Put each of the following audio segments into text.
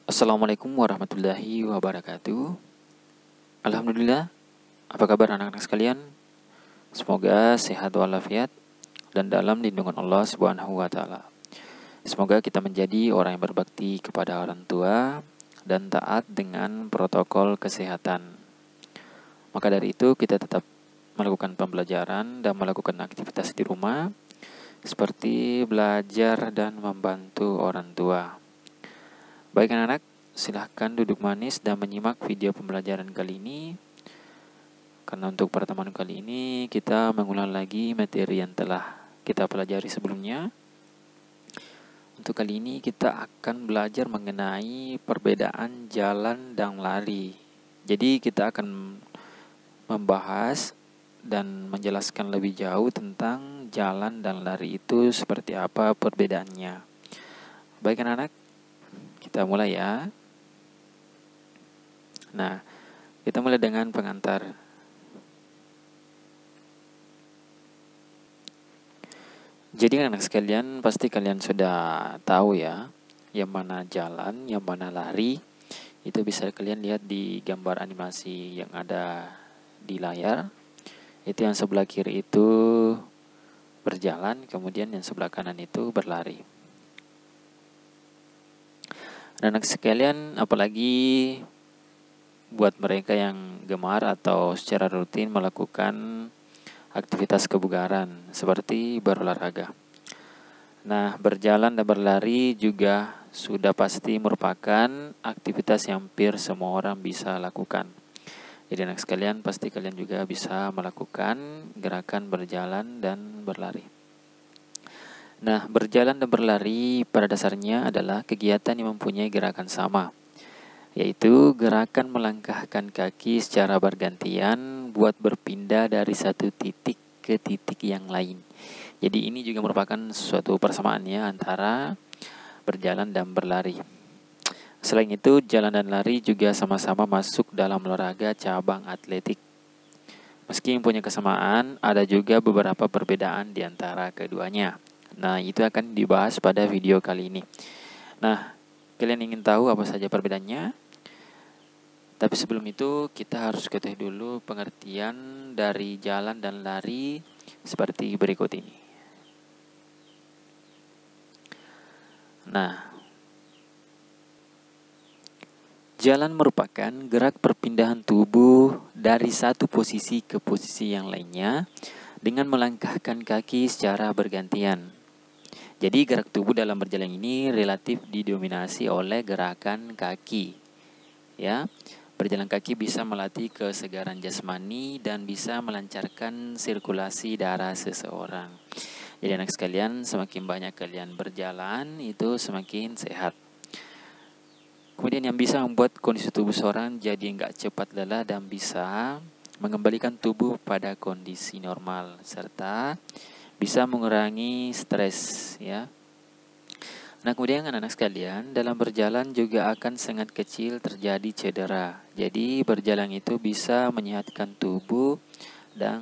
Assalamualaikum warahmatullahi wabarakatuh. Alhamdulillah, apa kabar anak-anak sekalian? Semoga sehat walafiat dan dalam lindungan Allah Subhanahu wa taala. Semoga kita menjadi orang yang berbakti kepada orang tua dan taat dengan protokol kesehatan. Maka dari itu kita tetap melakukan pembelajaran dan melakukan aktivitas di rumah seperti belajar dan membantu orang tua. Baik anak-anak, silahkan duduk manis dan menyimak video pembelajaran kali ini. Karena untuk pertemuan kali ini kita mengulang lagi materi yang telah kita pelajari sebelumnya. Untuk kali ini kita akan belajar mengenai perbedaan jalan dan lari. Jadi kita akan membahas dan menjelaskan lebih jauh tentang jalan dan lari itu seperti apa perbedaannya. Baik anak-anak, kita mulai ya. Nah, kita mulai dengan pengantar. Jadi anak sekalian, pasti kalian sudah tahu ya, yang mana jalan, yang mana lari. Itu bisa kalian lihat di gambar animasi yang ada di layar. Itu yang sebelah kiri itu berjalan, kemudian yang sebelah kanan itu berlari. Anak sekalian, apalagi buat mereka yang gemar atau secara rutin melakukan aktivitas kebugaran seperti berolahraga. Nah, berjalan dan berlari juga sudah pasti merupakan aktivitas yang hampir semua orang bisa lakukan. Jadi anak sekalian, pasti kalian juga bisa melakukan gerakan berjalan dan berlari. Nah, berjalan dan berlari pada dasarnya adalah kegiatan yang mempunyai gerakan sama, yaitu gerakan melangkahkan kaki secara bergantian buat berpindah dari satu titik ke titik yang lain. Jadi ini juga merupakan suatu persamaannya antara berjalan dan berlari. Selain itu, jalan dan lari juga sama-sama masuk dalam olahraga cabang atletik. Meski mempunyai kesamaan, ada juga beberapa perbedaan di antara keduanya. Nah, itu akan dibahas pada video kali ini. Nah, kalian ingin tahu apa saja perbedaannya? Tapi sebelum itu, kita harus ketahui dulu pengertian dari jalan dan lari seperti berikut ini. Nah, jalan merupakan gerak perpindahan tubuh dari satu posisi ke posisi yang lainnya dengan melangkahkan kaki secara bergantian. Jadi gerak tubuh dalam berjalan ini relatif didominasi oleh gerakan kaki. Ya, berjalan kaki bisa melatih kesegaran jasmani dan bisa melancarkan sirkulasi darah seseorang. Jadi anak sekalian, semakin banyak kalian berjalan itu semakin sehat. Kemudian yang bisa membuat kondisi tubuh seorang jadi nggak cepat lelah dan bisa mengembalikan tubuh pada kondisi normal serta bisa mengurangi stres ya. Nah kemudian anak-anak sekalian, dalam berjalan juga akan sangat kecil terjadi cedera. Jadi berjalan itu bisa menyehatkan tubuh dan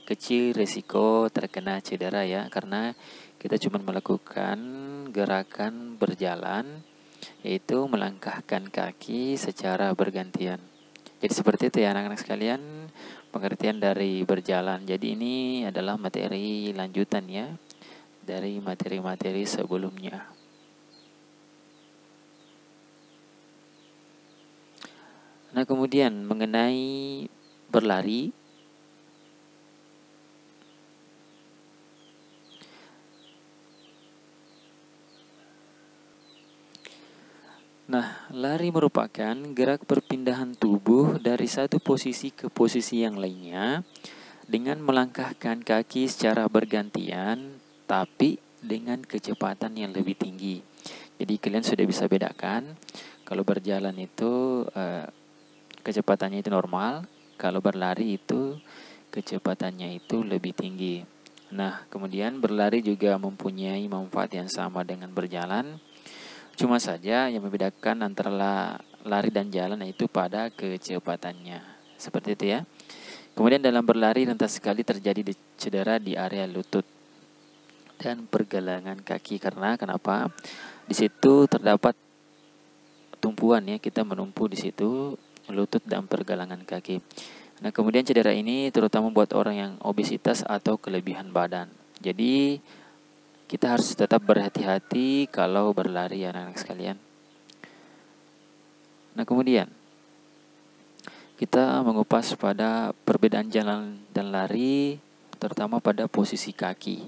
kecil risiko terkena cedera ya. Karena kita cuma melakukan gerakan berjalan, yaitu melangkahkan kaki secara bergantian. Jadi seperti itu ya anak-anak sekalian, pengertian dari berjalan. Jadi ini adalah materi lanjutan ya dari materi-materi sebelumnya. Nah kemudian mengenai berlari, nah lari merupakan gerak perpindahan tubuh dari satu posisi ke posisi yang lainnya dengan melangkahkan kaki secara bergantian tapi dengan kecepatan yang lebih tinggi. Jadi kalian sudah bisa bedakan kalau berjalan itu kecepatannya itu normal, kalau berlari itu kecepatannya itu lebih tinggi. Nah, kemudian berlari juga mempunyai manfaat yang sama dengan berjalan. Cuma saja yang membedakan antara lari dan jalan yaitu pada kecepatannya. Seperti itu ya. Kemudian dalam berlari rentas sekali terjadi cedera di area lutut dan pergelangan kaki. Karena kenapa? Di situ terdapat tumpuan ya, kita menumpu di situ lutut dan pergelangan kaki. Nah, kemudian cedera ini terutama buat orang yang obesitas atau kelebihan badan. Jadi kita harus tetap berhati-hati kalau berlari ya anak-anak sekalian. Nah, kemudian kita mengupas pada perbedaan jalan dan lari, terutama pada posisi kaki.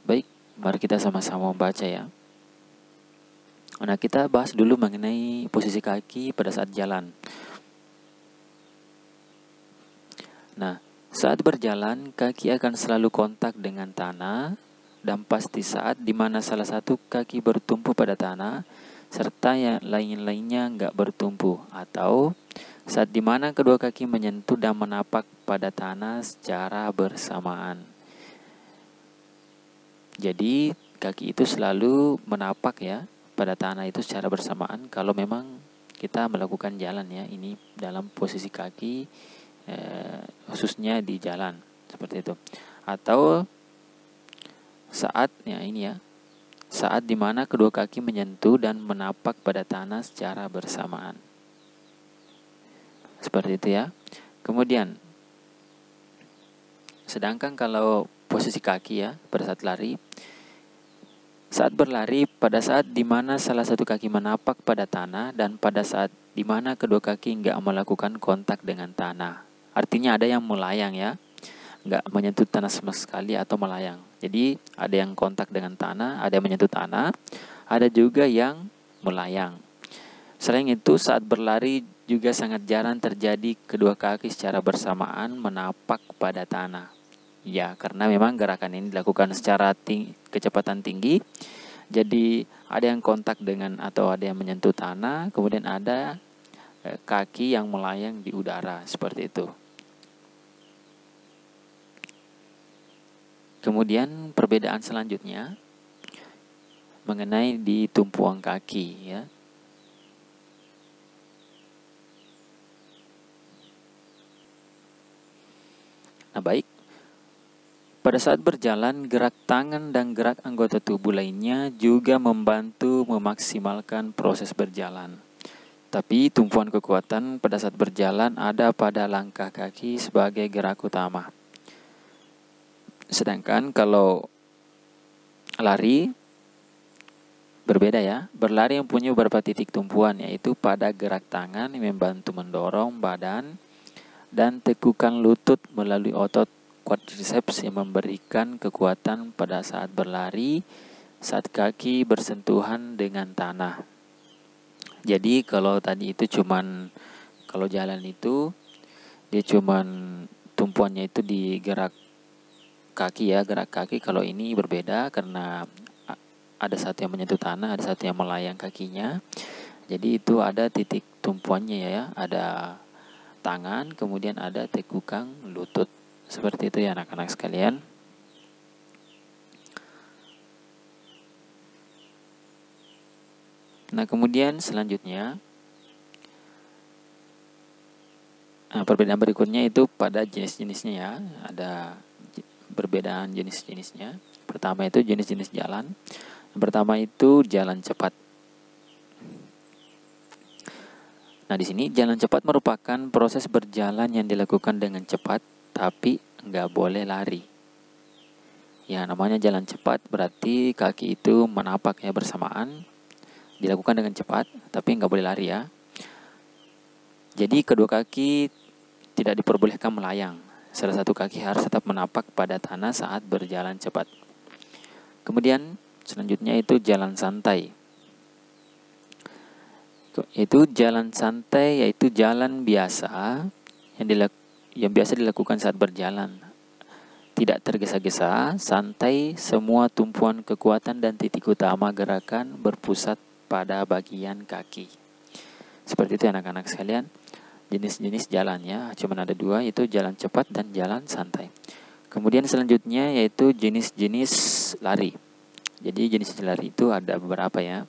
Baik, mari kita sama-sama membaca ya. Nah, kita bahas dulu mengenai posisi kaki pada saat jalan. Nah, saat berjalan, kaki akan selalu kontak dengan tanah, dan pasti saat dimana salah satu kaki bertumpu pada tanah, serta yang lain-lainnya nggak bertumpu, atau saat dimana kedua kaki menyentuh dan menapak pada tanah secara bersamaan. Jadi, kaki itu selalu menapak ya pada tanah itu secara bersamaan kalau memang kita melakukan jalan ya, ini dalam posisi kaki khususnya di jalan seperti itu. Atau saat ya ini ya, saat dimana kedua kaki menyentuh dan menapak pada tanah secara bersamaan. Seperti itu ya. Kemudian sedangkan kalau posisi kaki ya pada saat lari, saat berlari pada saat dimana salah satu kaki menapak pada tanah dan pada saat dimana kedua kaki nggak melakukan kontak dengan tanah. Artinya ada yang melayang ya, nggak menyentuh tanah sama sekali atau melayang. Jadi ada yang kontak dengan tanah, ada yang menyentuh tanah, ada juga yang melayang. Selain itu saat berlari juga sangat jarang terjadi kedua kaki secara bersamaan menapak pada tanah. Ya, karena memang gerakan ini dilakukan secara kecepatan tinggi. Jadi ada yang kontak dengan atau ada yang menyentuh tanah, kemudian ada kaki yang melayang di udara, seperti itu. Kemudian perbedaan selanjutnya mengenai di tumpuan kaki ya. Nah, baik. Pada saat berjalan, gerak tangan dan gerak anggota tubuh lainnya juga membantu memaksimalkan proses berjalan. Tapi tumpuan kekuatan pada saat berjalan ada pada langkah kaki sebagai gerak utama. Sedangkan kalau lari, berbeda ya. Berlari yang punya beberapa titik tumpuan, yaitu pada gerak tangan yang membantu mendorong badan dan tekukan lutut melalui otot quadriceps yang memberikan kekuatan pada saat berlari saat kaki bersentuhan dengan tanah. Jadi kalau tadi itu kalau jalan itu dia cuman tumpuannya itu di gerak kaki ya, gerak kaki. Kalau ini berbeda karena ada satu yang menyentuh tanah, ada satu yang melayang kakinya. Jadi itu ada titik tumpuannya ya, ada tangan, kemudian ada tekukan lutut. Seperti itu ya anak-anak sekalian. Nah, kemudian selanjutnya perbedaan berikutnya itu pada jenis-jenisnya ya. Ada perbedaan jenis-jenisnya. Pertama itu jenis-jenis jalan. Yang pertama itu jalan cepat. Nah, di sini jalan cepat merupakan proses berjalan yang dilakukan dengan cepat tapi nggak boleh lari. Ya, namanya jalan cepat berarti kaki itu menapaknya bersamaan, dilakukan dengan cepat, tapi nggak boleh lari ya. Jadi kedua kaki tidak diperbolehkan melayang. Salah satu kaki harus tetap menapak pada tanah saat berjalan cepat. Kemudian selanjutnya itu jalan santai. Itu jalan santai yaitu jalan biasa yang biasa dilakukan saat berjalan. Tidak tergesa-gesa, santai, semua tumpuan kekuatan dan titik utama gerakan berpusat pada bagian kaki. Seperti itu anak-anak sekalian. Jenis-jenis jalan ya, cuma ada dua, yaitu jalan cepat dan jalan santai. Kemudian selanjutnya yaitu jenis-jenis lari. Jadi jenis lari itu ada beberapa ya.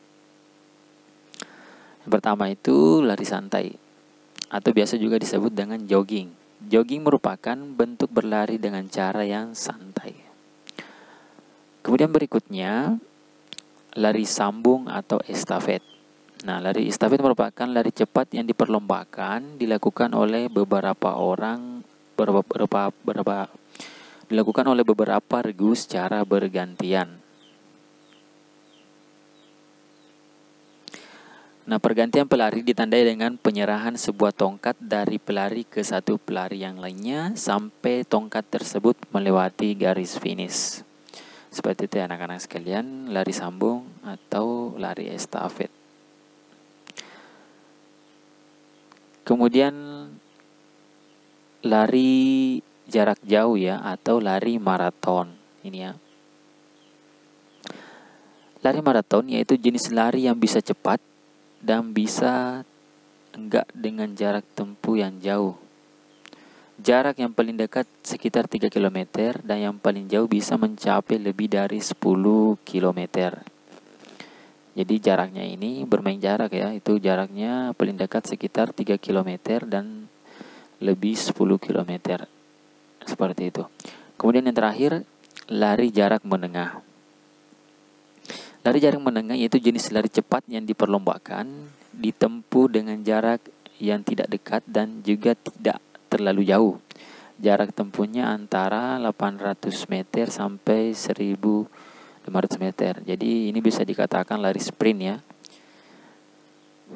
Yang pertama itu lari santai, atau biasa juga disebut dengan jogging. Jogging merupakan bentuk berlari dengan cara yang santai. Kemudian berikutnya, lari sambung atau estafet. Nah, lari estafet merupakan lari cepat yang diperlombakan, dilakukan oleh beberapa orang, dilakukan oleh beberapa regu secara bergantian. Nah, pergantian pelari ditandai dengan penyerahan sebuah tongkat dari pelari ke satu pelari yang lainnya sampai tongkat tersebut melewati garis finish. Seperti itu ya anak-anak sekalian, lari sambung atau lari estafet. Kemudian lari jarak jauh ya, atau lari maraton. Ini ya. Lari maraton yaitu jenis lari yang bisa cepat dan bisa enggak dengan jarak tempuh yang jauh. Jarak yang paling dekat sekitar 3 km dan yang paling jauh bisa mencapai lebih dari 10 km. Jadi jaraknya ini bermain jarak ya, itu jaraknya paling dekat sekitar 3 km dan lebih 10 km. Seperti itu. Kemudian yang terakhir, lari jarak menengah. Lari jarak menengah yaitu jenis lari cepat yang diperlombakan, ditempuh dengan jarak yang tidak dekat dan juga tidak terlalu jauh. Jarak tempuhnya antara 800 meter sampai 1500 meter. Jadi ini bisa dikatakan lari sprint ya.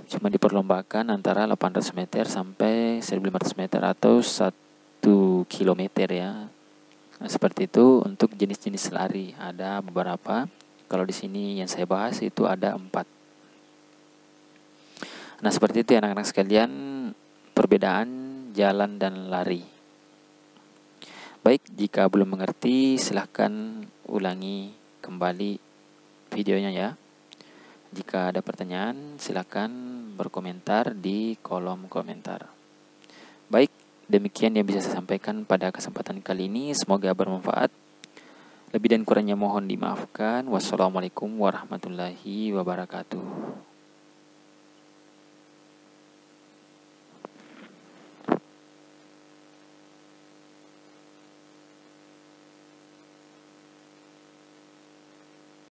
Cuma diperlombakan antara 800 meter sampai 1500 meter atau 1 kilometer ya. Nah, seperti itu untuk jenis-jenis lari. Ada beberapa. Kalau di sini yang saya bahas itu ada 4. Nah, seperti itu ya anak-anak sekalian, perbedaan jalan dan lari. Baik, jika belum mengerti silahkan ulangi kembali videonya ya. Jika ada pertanyaan silahkan berkomentar di kolom komentar. Baik, demikian yang bisa saya sampaikan pada kesempatan kali ini. Semoga bermanfaat. Lebih dan kurangnya mohon dimaafkan. Wassalamualaikum warahmatullahi wabarakatuh.